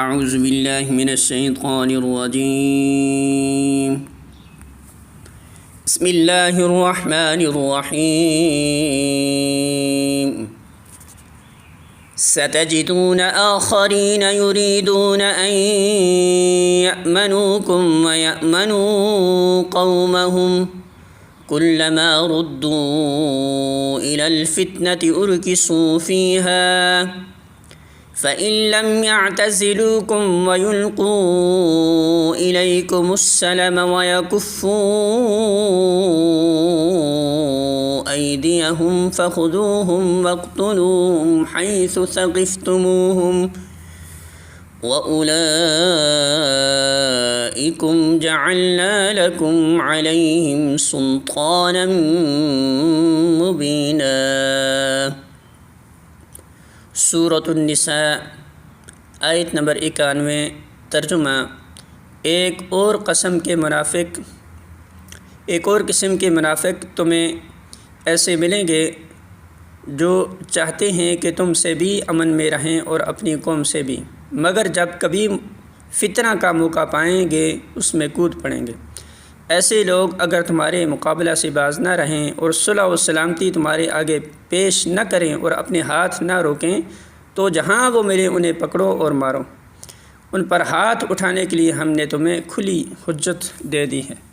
اعوذ باللہ من الشیطان الرجیم بسم اللہ الرحمن الرحیم ستجدون آخرین یریدون ان یأمنوکم ویأمنوا قومهم كلما ردوا إلى الفتنة أركسوا فيها فإن لم يعتزلوكم ويلقوا إليكم السلم ويكفوا أيديهم فخذوهم واقتلوهم حيث ثقفتموهم وأولئكم جعلنا لكم عليهم سلطانا مبينا۔ سورۃ النساء آیت نمبر 91۔ ترجمہ: ایک اور قسم کے منافق تمہیں ایسے ملیں گے جو چاہتے ہیں کہ تم سے بھی امن میں رہیں اور اپنی قوم سے بھی، مگر جب کبھی فتنہ کا موقع پائیں گے اس میں کود پڑیں گے۔ ایسے لوگ اگر تمہارے مقابلہ سے باز نہ رہیں اور صلح و سلامتی تمہارے آگے پیش نہ کریں اور اپنے ہاتھ نہ روکیں تو جہاں وہ ملے انہیں پکڑو اور مارو۔ ان پر ہاتھ اٹھانے کے لیے ہم نے تمہیں کھلی حجت دے دی ہے۔